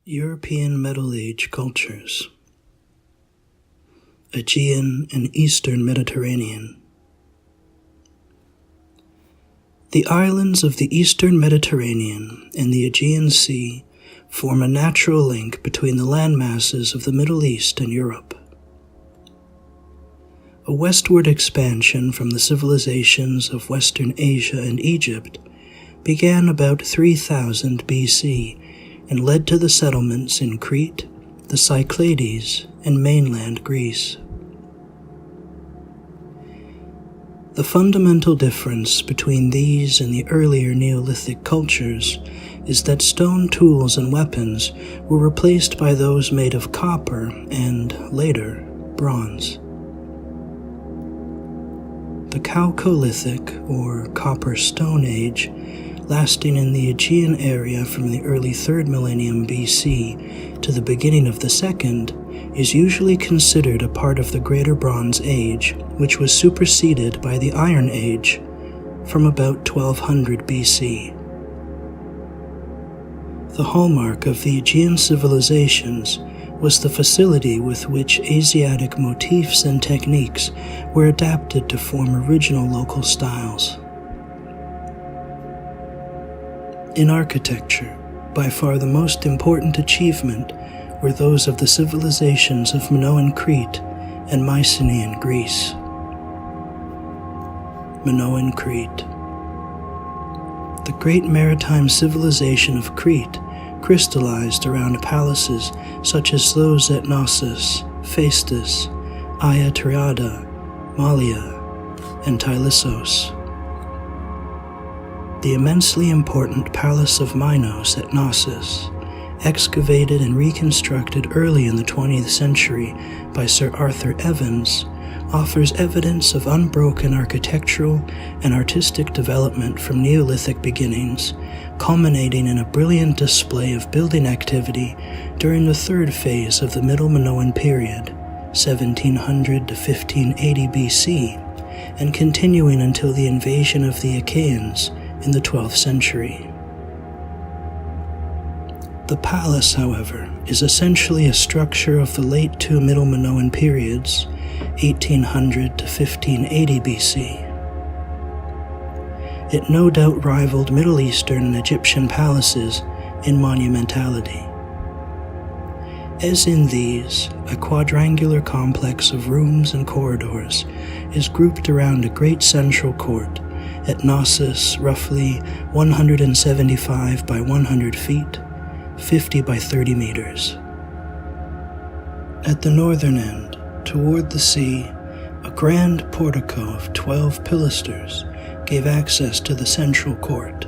European Middle Age cultures. Aegean and Eastern Mediterranean. The islands of the Eastern Mediterranean and the Aegean Sea form a natural link between the landmasses of the Middle East and Europe. A westward expansion from the civilizations of Western Asia and Egypt began about 3000 BC and led to the settlements in Crete, the Cyclades, and mainland Greece. The fundamental difference between these and the earlier Neolithic cultures is that stone tools and weapons were replaced by those made of copper and, later, bronze. The Chalcolithic, or Copper Stone Age, lasting in the Aegean area from the early 3rd millennium BC to the beginning of the 2nd, is usually considered a part of the Greater Bronze Age, which was superseded by the Iron Age from about 1200 BC. The hallmark of the Aegean civilizations was the facility with which Asiatic motifs and techniques were adapted to form original local styles. In architecture, by far the most important achievement were those of the civilizations of Minoan Crete and Mycenaean Greece. Minoan Crete. The great maritime civilization of Crete crystallized around palaces such as those at Knossos, Phaestus, Ayatriada, Malia, and Tylissos. The immensely important Palace of Minos at Knossos, excavated and reconstructed early in the 20th century by Sir Arthur Evans, offers evidence of unbroken architectural and artistic development from Neolithic beginnings, culminating in a brilliant display of building activity during the third phase of the Middle Minoan period, 1700 to 1580 BC, and continuing until the invasion of the Aegeans in the 12th century. The palace, however, is essentially a structure of the late two Middle Minoan periods, 1800 to 1580 BC. It no doubt rivaled Middle Eastern and Egyptian palaces in monumentality. As in these, a quadrangular complex of rooms and corridors is grouped around a great central court, at Knossos roughly 175 by 100 feet, 50 by 30 meters. At the northern end, toward the sea, a grand portico of 12 pilasters gave access to the central court.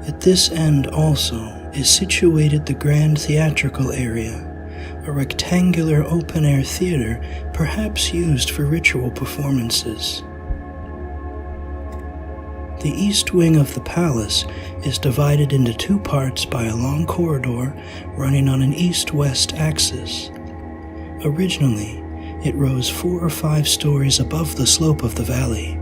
At this end also is situated the grand theatrical area, a rectangular open-air theater perhaps used for ritual performances. The east wing of the palace is divided into two parts by a long corridor running on an east-west axis. Originally, it rose 4 or 5 stories above the slope of the valley.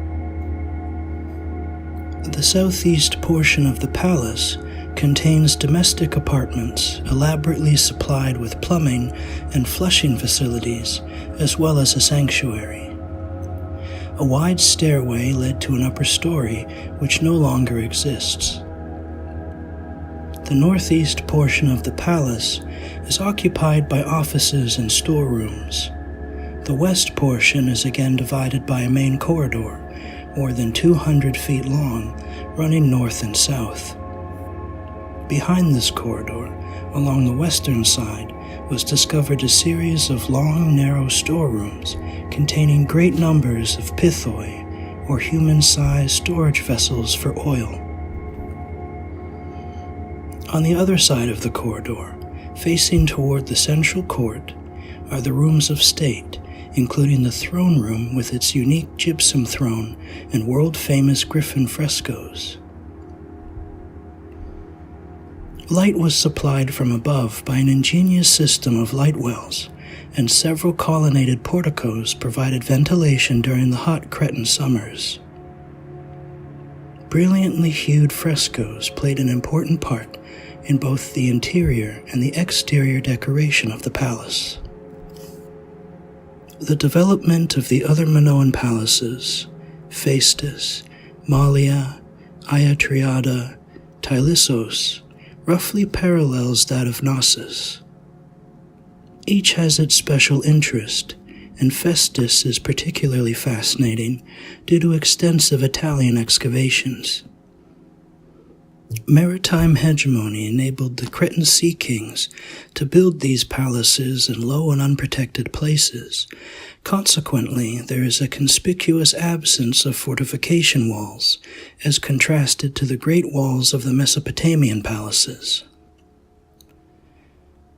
The southeast portion of the palace contains domestic apartments elaborately supplied with plumbing and flushing facilities, as well as a sanctuary. A wide stairway led to an upper story, which no longer exists. The northeast portion of the palace is occupied by offices and storerooms. The west portion is again divided by a main corridor, more than 200 feet long, running north and south. Behind this corridor, along the western side, was discovered a series of long, narrow storerooms containing great numbers of pithoi, or human-sized storage vessels for oil. On the other side of the corridor, facing toward the central court, are the rooms of state, including the throne room with its unique gypsum throne and world-famous griffin frescoes. Light was supplied from above by an ingenious system of light wells, and several colonnaded porticos provided ventilation during the hot Cretan summers. Brilliantly hued frescoes played an important part in both the interior and the exterior decoration of the palace. The development of the other Minoan palaces, Phaestus, Mallia, Iatriada, Tylissos, roughly parallels that of Knossos. Each has its special interest, and Phaestus is particularly fascinating due to extensive Italian excavations. Maritime hegemony enabled the Cretan sea kings to build these palaces in low and unprotected places. Consequently, there is a conspicuous absence of fortification walls, as contrasted to the great walls of the Mesopotamian palaces.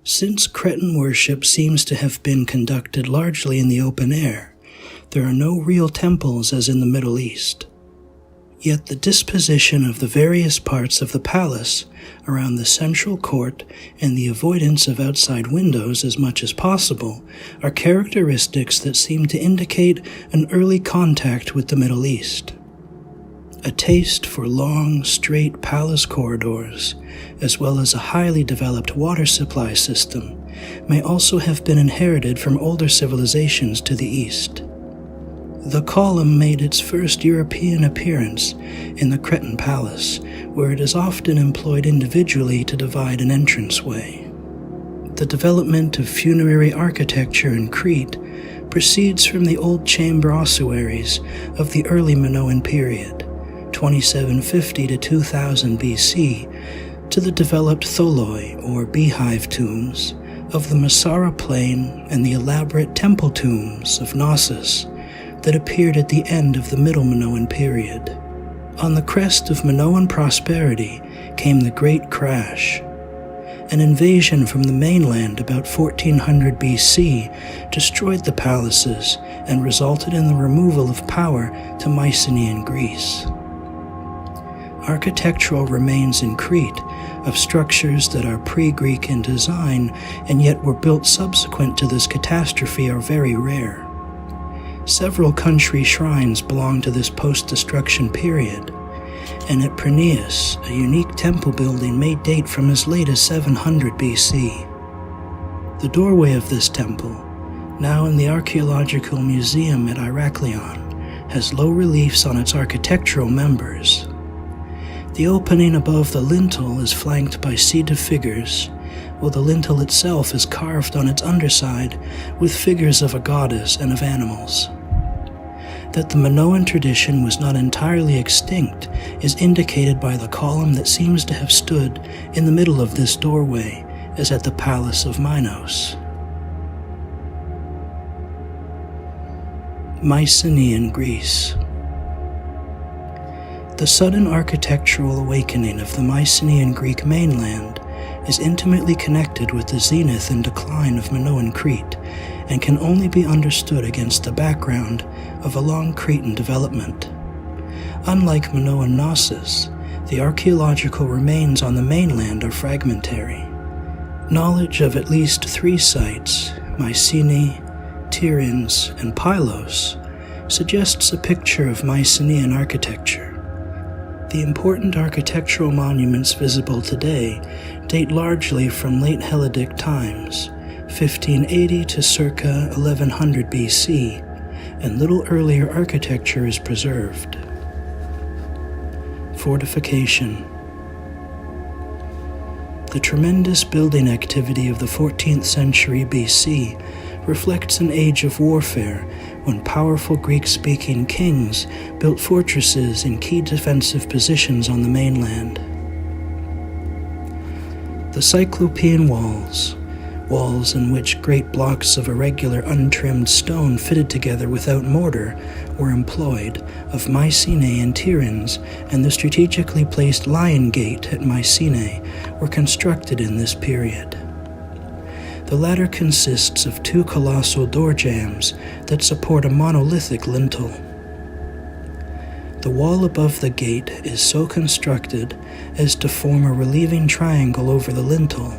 Since Cretan worship seems to have been conducted largely in the open air, there are no real temples as in the Middle East. Yet the disposition of the various parts of the palace around the central court and the avoidance of outside windows as much as possible are characteristics that seem to indicate an early contact with the Middle East. A taste for long, straight palace corridors, as well as a highly developed water supply system, may also have been inherited from older civilizations to the east. The column made its first European appearance in the Cretan palace, where it is often employed individually to divide an entranceway. The development of funerary architecture in Crete proceeds from the old chamber ossuaries of the early Minoan period, 2750 to 2000 BC, to the developed tholoi, or beehive tombs, of the Masara plain and the elaborate temple tombs of Knossos that appeared at the end of the Middle Minoan period. On the crest of Minoan prosperity came the Great Crash. An invasion from the mainland about 1400 BC destroyed the palaces and resulted in the removal of power to Mycenaean Greece. Architectural remains in Crete of structures that are pre-Greek in design and yet were built subsequent to this catastrophe are very rare. Several country shrines belong to this post-destruction period, and at Praeneus, a unique temple building may date from as late as 700 BC. The doorway of this temple, now in the Archaeological Museum at Heraklion, has low reliefs on its architectural members. The opening above the lintel is flanked by seated figures, while the lintel itself is carved on its underside with figures of a goddess and of animals. That the Minoan tradition was not entirely extinct is indicated by the column that seems to have stood in the middle of this doorway, as at the Palace of Minos. Mycenaean Greece. The sudden architectural awakening of the Mycenaean Greek mainland is intimately connected with the zenith and decline of Minoan Crete, and can only be understood against the background of a long Cretan development. Unlike Minoan Knossos, the archaeological remains on the mainland are fragmentary. Knowledge of at least 3 sites, Mycenae, Tyrians, and Pylos, suggests a picture of Mycenaean architecture. The important architectural monuments visible today date largely from late Helladic times, 1580 to circa 1100 BC, and little earlier architecture is preserved. Fortification. The tremendous building activity of the 14th century BC reflects an age of warfare when powerful Greek-speaking kings built fortresses in key defensive positions on the mainland. The Cyclopean walls in which great blocks of irregular untrimmed stone fitted together without mortar were employed, of Mycenae and Tyrians, and the strategically placed Lion Gate at Mycenae were constructed in this period. The latter consists of 2 colossal door jambs that support a monolithic lintel. The wall above the gate is so constructed as to form a relieving triangle over the lintel,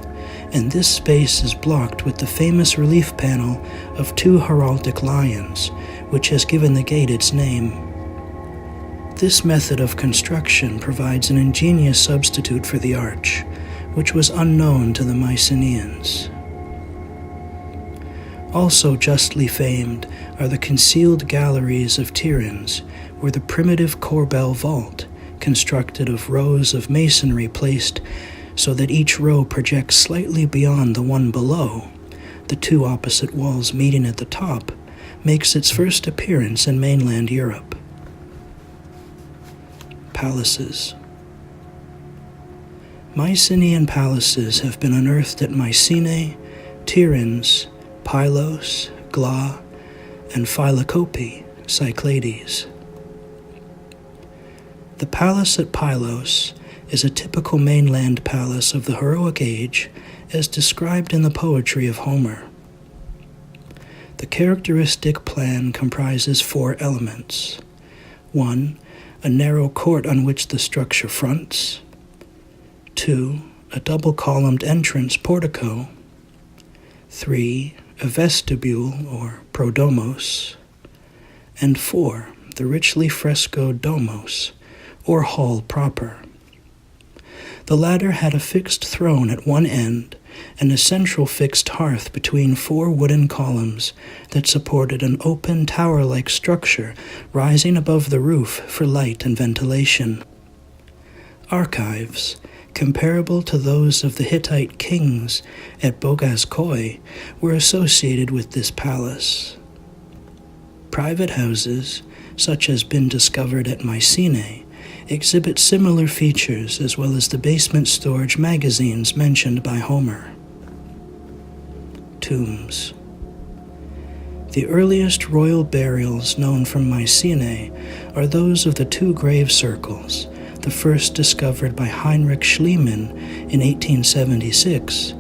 and this space is blocked with the famous relief panel of 2 heraldic lions, which has given the gate its name. This method of construction provides an ingenious substitute for the arch, which was unknown to the Mycenaeans. Also justly famed are the concealed galleries of Tyrians, where the primitive corbel vault, constructed of rows of masonry placed so that each row projects slightly beyond the one below, the two opposite walls meeting at the top, makes its first appearance in mainland Europe. Palaces. Mycenaean palaces have been unearthed at Mycenae, Tyrians, Pylos, Gla, and Philocope, Cyclades. The palace at Pylos is a typical mainland palace of the heroic age as described in the poetry of Homer. The characteristic plan comprises 4 elements. 1. A narrow court on which the structure fronts. 2. A double-columned entrance portico. 3. A vestibule, or prodomos. And 4. The richly frescoed domos, or hall proper. The latter had a fixed throne at one end and a central fixed hearth between 4 wooden columns that supported an open tower-like structure rising above the roof for light and ventilation. Archives, comparable to those of the Hittite kings at Bogazkoi, were associated with this palace. Private houses, such as been discovered at Mycenae, exhibit similar features as well as the basement storage magazines mentioned by Homer. Tombs. The earliest royal burials known from Mycenae are those of the 2 grave circles, the first discovered by Heinrich Schliemann in 1876,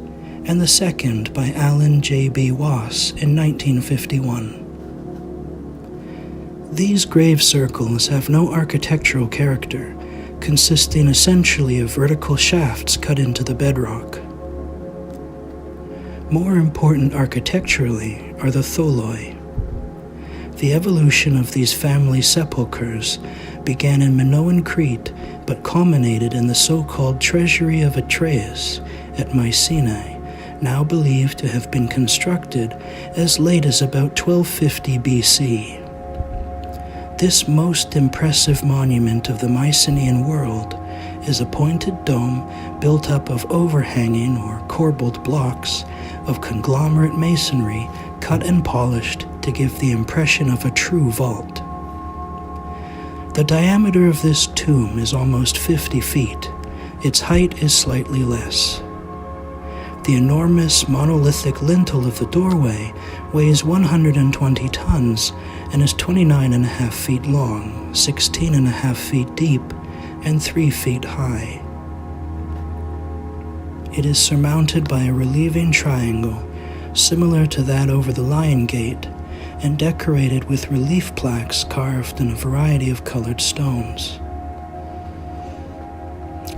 and the second by Alan J.B. Wass in 1951. These grave circles have no architectural character, consisting essentially of vertical shafts cut into the bedrock. More important architecturally are the tholoi. The evolution of these family sepulchres began in Minoan Crete, but culminated in the so-called Treasury of Atreus at Mycenae, now believed to have been constructed as late as about 1250 BC. This most impressive monument of the Mycenaean world is a pointed dome built up of overhanging or corbelled blocks of conglomerate masonry cut and polished to give the impression of a true vault. The diameter of this tomb is almost 50 feet. Its height is slightly less. The enormous monolithic lintel of the doorway weighs 120 tons and is 29.5 feet long, 16.5 feet deep, and 3 feet high. It is surmounted by a relieving triangle, similar to that over the Lion Gate, and decorated with relief plaques carved in a variety of colored stones.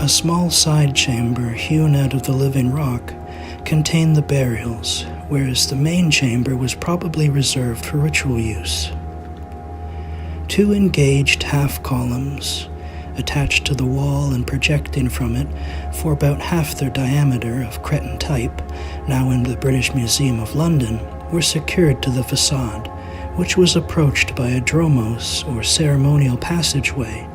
A small side chamber hewn out of the living rock contained the burials, whereas the main chamber was probably reserved for ritual use. 2 engaged half-columns, attached to the wall and projecting from it for about half their diameter of Cretan type, now in the British Museum of London, were secured to the facade, which was approached by a dromos, or ceremonial passageway,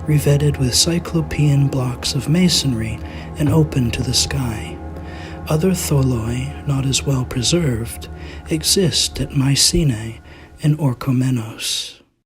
revetted with cyclopean blocks of masonry and open to the sky. Other tholoi, not as well preserved, exist at Mycenae and Orchomenos.